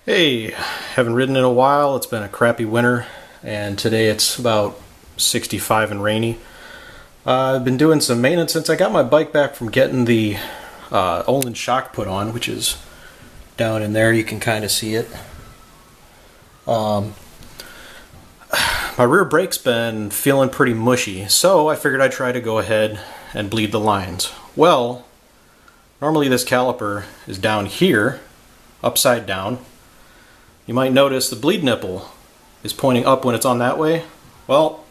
Hey, haven't ridden in a while. It's been a crappy winter, and today it's about 65 and rainy. I've been doing some maintenance since I got my bike back from getting the Olin shock put on, which is down in there. You can kind of see it. My rear brake's been feeling pretty mushy, so I figured I'd try to go ahead and bleed the lines. Well, normally this caliper is down here, upside down. You might notice the bleed nipple is pointing up when it's on that way. Well,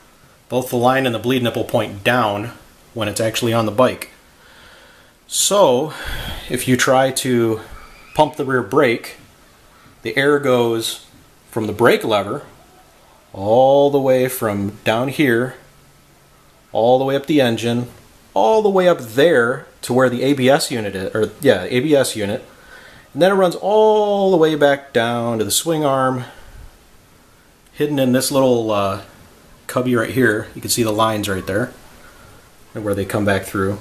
both the line and the bleed nipple point down when it's actually on the bike. So, if you try to pump the rear brake, the air goes from the brake lever all the way from down here, all the way up the engine, all the way up there to where the ABS unit is, ABS unit. And then it runs all the way back down to the swing arm, hidden in this little cubby right here. You can see the lines right there, and where they come back through.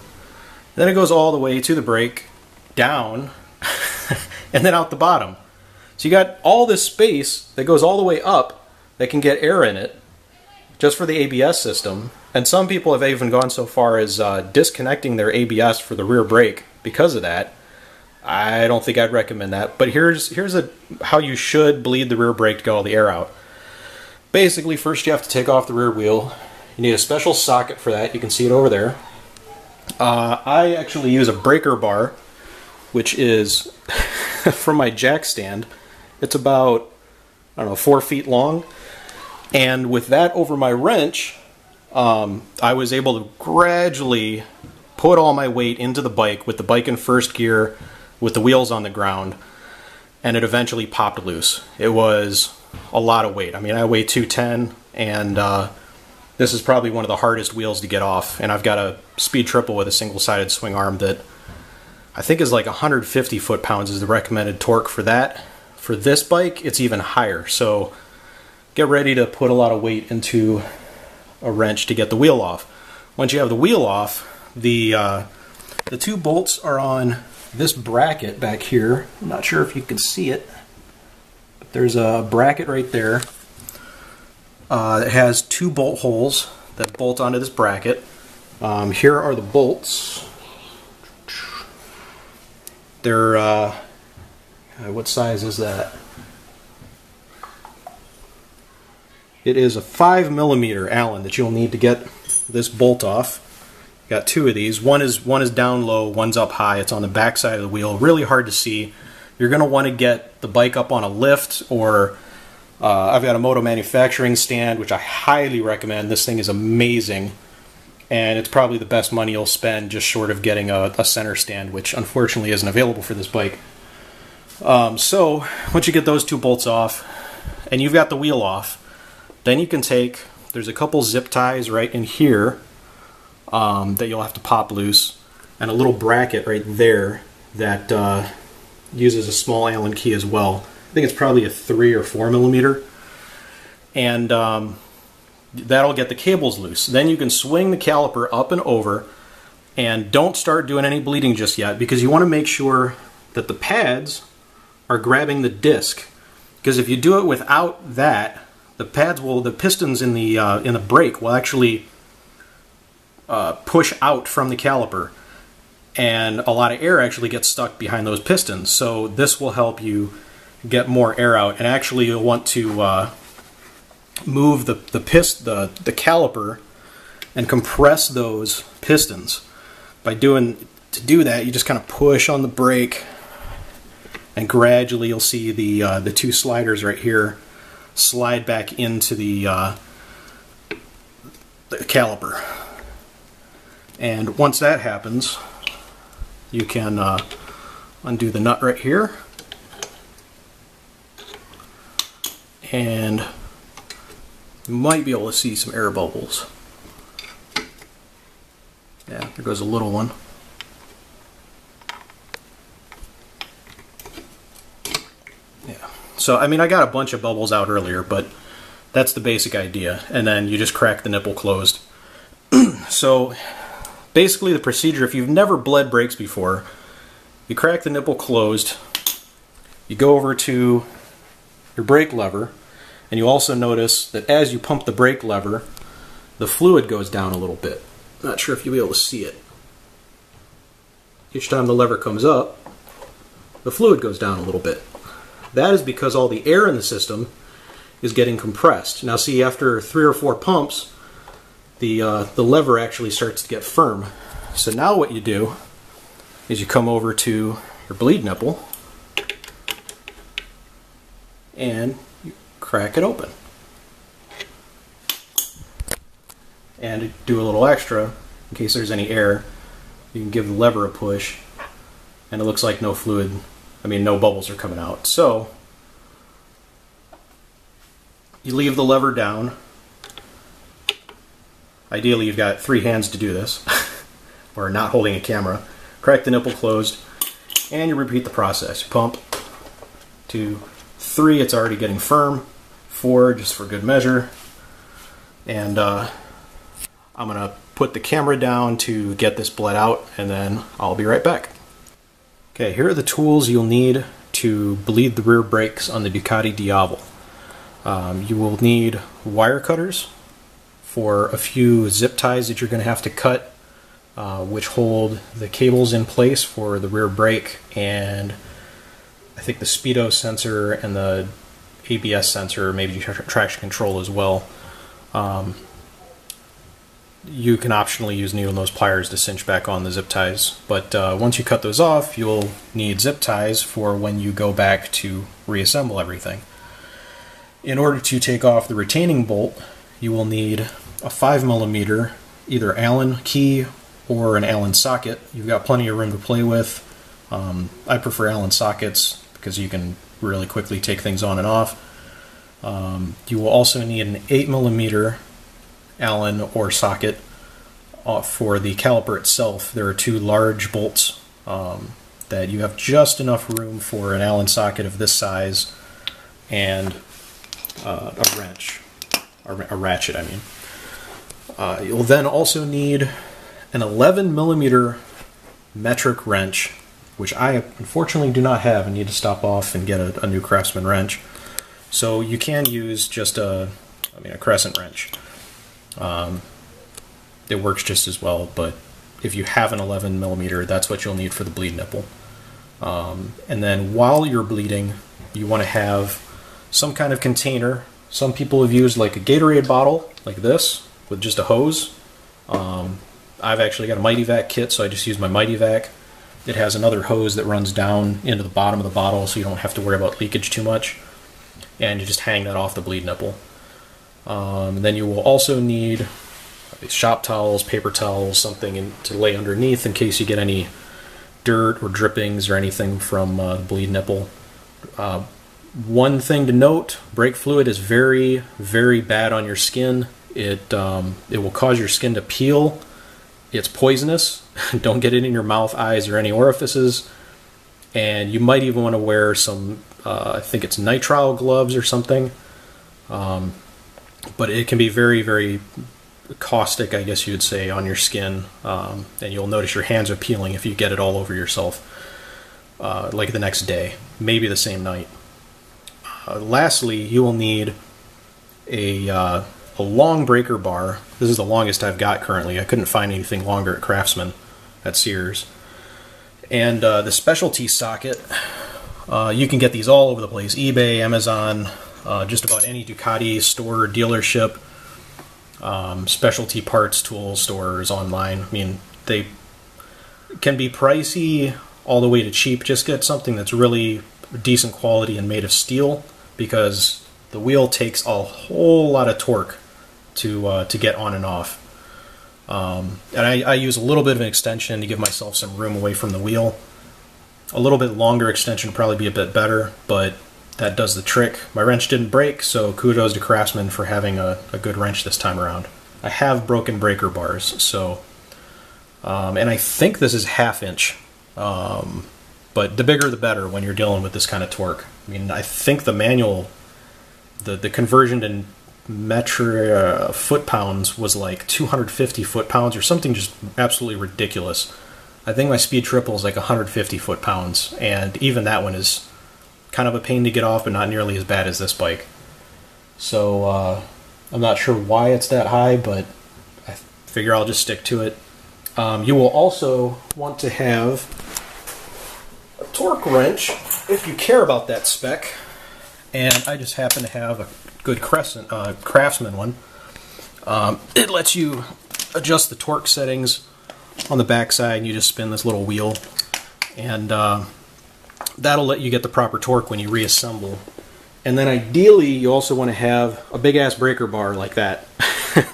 Then it goes all the way to the brake, down, and then out the bottom. So you got all this space that goes all the way up that can get air in it, just for the ABS system. And some people have even gone so far as disconnecting their ABS for the rear brake because of that. I don't think I'd recommend that, but here's how you should bleed the rear brake to get all the air out. Basically, first you have to take off the rear wheel. You need a special socket for that. You can see it over there. I actually use a breaker bar, which is from my jack stand. It's about, I don't know, 4 feet long. And with that over my wrench, I was able to gradually put all my weight into the bike with the bike in first gear, with the wheels on the ground, and it eventually popped loose. It was a lot of weight. I mean, I weigh 210, and this is probably one of the hardest wheels to get off, and I've got a speed triple with a single-sided swing arm that I think is like 150 foot-pounds is the recommended torque for that. For this bike, it's even higher, so get ready to put a lot of weight into a wrench to get the wheel off. Once you have the wheel off, the two bolts are on this bracket back here. I'm not sure if you can see it, but there's a bracket right there that has 2 bolt holes that bolt onto this bracket. Here are the bolts. They're what size is that? It is a 5mm Allen that you'll need to get this bolt off. Got 2 of these. One is down low, one's up high. It's on the back side of the wheel. Really hard to see. You're going to want to get the bike up on a lift, or I've got a Moto manufacturing stand, which I highly recommend. This thing is amazing, and it's probably the best money you'll spend, just short of getting a center stand, which unfortunately isn't available for this bike. So once you get those 2 bolts off, and you've got the wheel off, then you can take, there's a couple zip ties right in here that you'll have to pop loose, and a little bracket right there that uses a small Allen key as well. I think it's probably a 3 or 4mm, and that'll get the cables loose. Then you can swing the caliper up and over, and don't start doing any bleeding just yet, because you want to make sure that the pads are grabbing the disc, because if you do it without that, the pistons in the brake will actually push out from the caliper, and a lot of air actually gets stuck behind those pistons. So this will help you get more air out, and actually you'll want to move the caliper and compress those pistons. To do that, you just kind of push on the brake, and gradually you'll see the 2 sliders right here slide back into the caliper. And once that happens, you can undo the nut right here, and you might be able to see some air bubbles. Yeah, there goes a little one. Yeah, so I mean, I got a bunch of bubbles out earlier, but that's the basic idea. And then you just crack the nipple closed. So basically the procedure, if you've never bled brakes before, you crack the nipple closed, you go over to your brake lever, and you also notice that as you pump the brake lever, the fluid goes down a little bit. Not sure if you'll be able to see it. Each time the lever comes up, the fluid goes down a little bit. That is because all the air in the system is getting compressed. Now see, after 3 or 4 pumps, the lever actually starts to get firm. So now what you do is you come over to your bleed nipple and you crack it open. And to do a little extra, in case there's any air, you can give the lever a push, and it looks like no fluid, no bubbles are coming out. So, you leave the lever down. Ideally, you've got 3 hands to do this, or not holding a camera. Crack the nipple closed, and you repeat the process. You pump, 2, 3, it's already getting firm, 4, just for good measure, and I'm going to put the camera down to get this bled out, and then I'll be right back. Okay, here are the tools you'll need to bleed the rear brakes on the Ducati Diavel. You will need wire cutters for a few zip ties that you're going to have to cut, which hold the cables in place for the rear brake and I think the speedo sensor and the ABS sensor, maybe traction control as well. You can optionally use needle nose pliers to cinch back on the zip ties, but once you cut those off, you'll need zip ties for when you go back to reassemble everything. In order to take off the retaining bolt, you will need a 5mm either Allen key or an Allen socket. You've got plenty of room to play with. I prefer Allen sockets because you can really quickly take things on and off. You will also need an 8mm Allen or socket for the caliper itself. There are 2 large bolts that you have just enough room for an Allen socket of this size and a wrench, or a ratchet, I mean. You'll then also need an 11mm metric wrench, which I unfortunately do not have and need to stop off and get a new Craftsman wrench. So you can use just a crescent wrench. It works just as well, but if you have an 11mm, that's what you'll need for the bleed nipple. And then while you're bleeding, you want to have some kind of container. Some people have used like a Gatorade bottle, like this, with just a hose. I've actually got a Mighty Vac kit, so I just use my Mighty Vac. It has another hose that runs down into the bottom of the bottle, so you don't have to worry about leakage too much. And you just hang that off the bleed nipple. Then you will also need shop towels, paper towels, something to lay underneath in case you get any dirt or drippings or anything from the bleed nipple. One thing to note, brake fluid is very, very bad on your skin. It will cause your skin to peel. It's poisonous. Don't get it in your mouth, eyes, or any orifices. And you might even want to wear some, I think it's nitrile gloves or something. But it can be very, very caustic, I guess you'd say, on your skin. And you'll notice your hands are peeling if you get it all over yourself, like the next day, maybe the same night. Lastly, you will need a long breaker bar. This is the longest I've got currently. I couldn't find anything longer at Craftsman, at Sears. And the specialty socket, you can get these all over the place. eBay, Amazon, just about any Ducati store or dealership, specialty parts, tool stores online. They can be pricey all the way to cheap. Just get something that's really decent quality and made of steel, because the wheel takes a whole lot of torque to get on and off. And I use a little bit of an extension to give myself some room away from the wheel. A little bit longer extension would probably be a bit better, but that does the trick. My wrench didn't break, so kudos to Craftsman for having a good wrench this time around. I have broken breaker bars, so and I think this is 1/2 inch, but the bigger the better when you're dealing with this kind of torque. I think the manual, the conversion to metric foot-pounds was like 250 foot-pounds or something just absolutely ridiculous. I think my speed triple is like 150 foot-pounds, and even that one is kind of a pain to get off, but not nearly as bad as this bike. So I'm not sure why it's that high, but I figure I'll just stick to it. You will also want to have a torque wrench if you care about that spec, and I just happen to have a good Craftsman one. It lets you adjust the torque settings on the backside, and you just spin this little wheel, and that'll let you get the proper torque when you reassemble. And then ideally you also want to have a big ass breaker bar like that.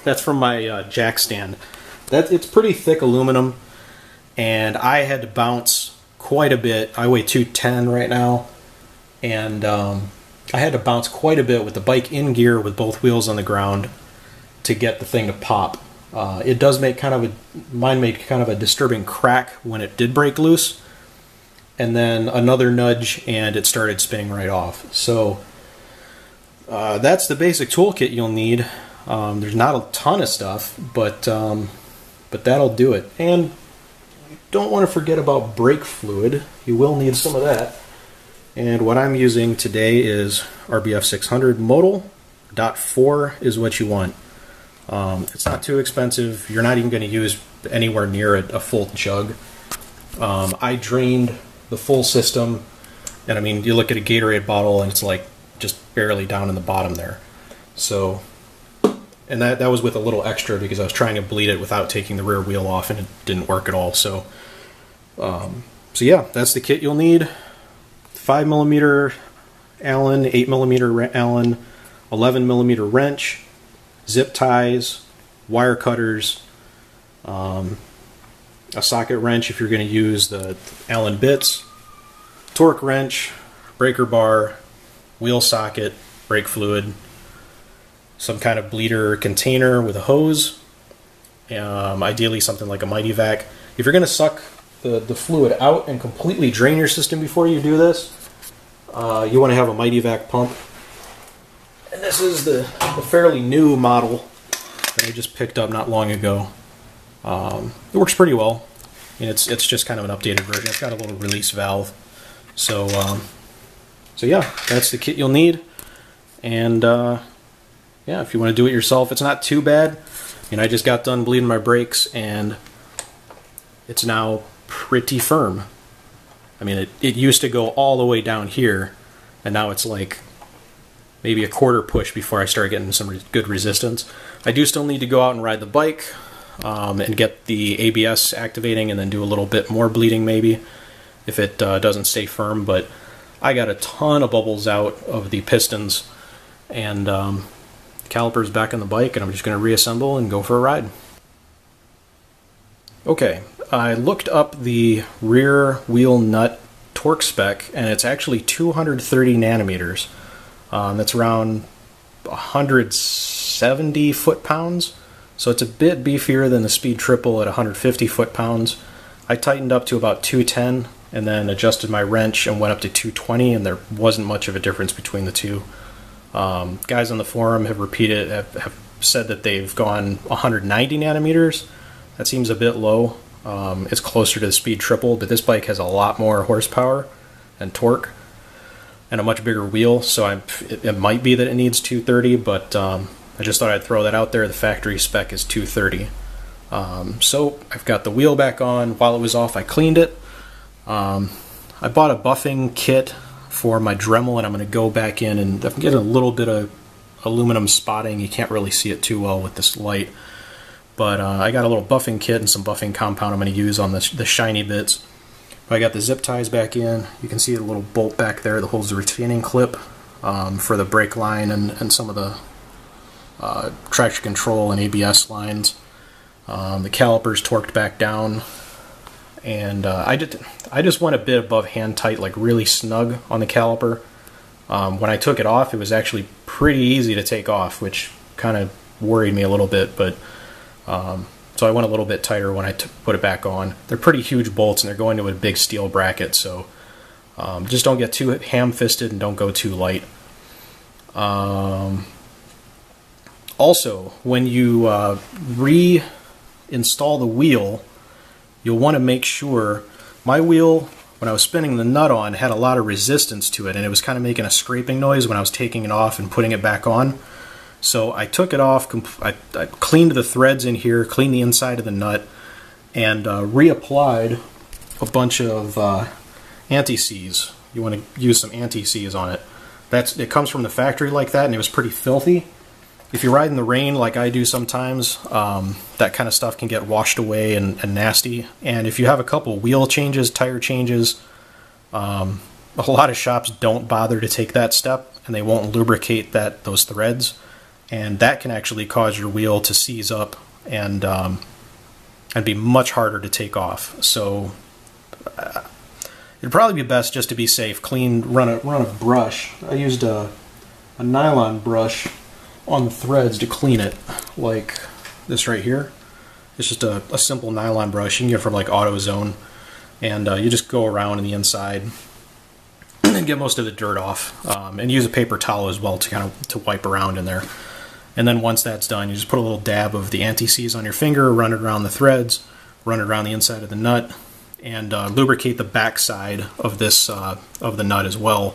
That's from my jack stand. It's pretty thick aluminum, and I had to bounce quite a bit. I weigh 210 right now, and I had to bounce quite a bit with the bike in gear with both wheels on the ground to get the thing to pop. It does make mine made kind of a disturbing crack when it did break loose, and then another nudge and it started spinning right off. So that's the basic toolkit you'll need. There's not a ton of stuff, but that'll do it. And you don't want to forget about brake fluid. You will need some of that. And what I'm using today is RBF 600 modal. .4 is what you want. It's not too expensive. You're not even going to use anywhere near a full jug. I drained the full system, and I mean, you look at a Gatorade bottle and it's like just barely down in the bottom there. So, and that was with a little extra because I was trying to bleed it without taking the rear wheel off, and it didn't work at all. So, so yeah, that's the kit you'll need. 5mm Allen, 8mm Allen, 11mm wrench, zip ties, wire cutters, a socket wrench if you're going to use the Allen bits, torque wrench, breaker bar, wheel socket, brake fluid, some kind of bleeder container with a hose, ideally something like a Mighty Vac. If you're going to suck the fluid out and completely drain your system before you do this, you want to have a Mighty Vac pump. And this is the fairly new model that I just picked up not long ago. It works pretty well. And it's just kind of an updated version. It's got a little release valve. So so yeah, that's the kit you'll need. And yeah, if you want to do it yourself, it's not too bad. And I just got done bleeding my brakes, and it's now pretty firm. I mean, it used to go all the way down here, and now it's like maybe a quarter push before I start getting some good resistance. I do still need to go out and ride the bike and get the ABS activating, and then do a little bit more bleeding maybe if it doesn't stay firm. But I got a ton of bubbles out of the pistons, and the caliper's back on the bike, and I'm just going to reassemble and go for a ride. Okay, I looked up the rear wheel nut torque spec, and it's actually 230 nanometers. That's around 170 foot-pounds, so it's a bit beefier than the Speed Triple at 150 foot-pounds. I tightened up to about 210, and then adjusted my wrench and went up to 220, and there wasn't much of a difference between the two. Guys on the forum have said that they've gone 190 nanometers. That seems a bit low. It's closer to the Speed Triple, but this bike has a lot more horsepower and torque and a much bigger wheel, so it might be that it needs 230, but I just thought I'd throw that out there. The factory spec is 230. So I've got the wheel back on. While it was off, I cleaned it. I bought a buffing kit for my Dremel, and I'm going to go back in, and I'm getting a little bit of aluminum spotting. You can't really see it too well with this light. But I got a little buffing kit and some buffing compound I'm going to use on the shiny bits. I got the zip ties back in. You can see the little bolt back there that holds the retaining clip for the brake line and some of the traction control and ABS lines. The caliper's torqued back down. And I just went a bit above hand tight, like really snug on the caliper. When I took it off, it was actually pretty easy to take off, which kind of worried me a little bit, but so I went a little bit tighter when I put it back on. They're pretty huge bolts, and they're going to a big steel bracket, so just don't get too ham-fisted and don't go too light. Also, when you reinstall the wheel, you'll want to make sure, my wheel when I was spinning the nut on, it had a lot of resistance to it, and it was kind of making a scraping noise when I was taking it off and putting it back on. So I took it off, I cleaned the threads in here, cleaned the inside of the nut, and reapplied a bunch of anti-seize. You want to use some anti-seize on it. It comes from the factory like that, and it was pretty filthy. If you ride in the rain like I do sometimes, that kind of stuff can get washed away and nasty. And if you have a couple wheel changes, tire changes, a lot of shops don't bother to take that step, and they won't lubricate those threads. And that can actually cause your wheel to seize up and be much harder to take off. So it'd probably be best just to be safe, run a brush. I used a nylon brush on the threads to clean it, like this right here. It's just a simple nylon brush. You can get it from like AutoZone, and you just go around in the inside and get most of the dirt off, and use a paper towel as well to wipe around in there. And then once that's done, you just put a little dab of the anti-seize on your finger, run it around the threads, run it around the inside of the nut, and lubricate the back side of this of the nut as well.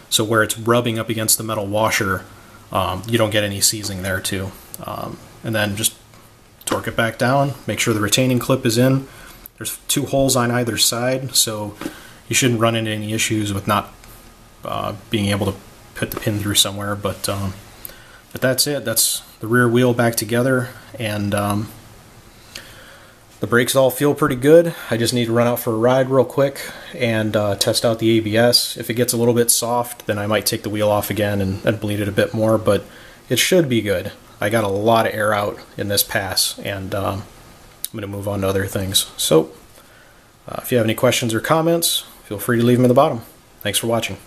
So where it's rubbing up against the metal washer, you don't get any seizing there too. And then just torque it back down, make sure the retaining clip is in. There's 2 holes on either side, so you shouldn't run into any issues with not being able to put the pin through somewhere. But that's it. That's the rear wheel back together, and the brakes all feel pretty good. I just need to run out for a ride real quick and test out the ABS. If it gets a little bit soft, then I might take the wheel off again and bleed it a bit more, but it should be good. I got a lot of air out in this pass, and I'm going to move on to other things. So if you have any questions or comments, feel free to leave them in the bottom. Thanks for watching.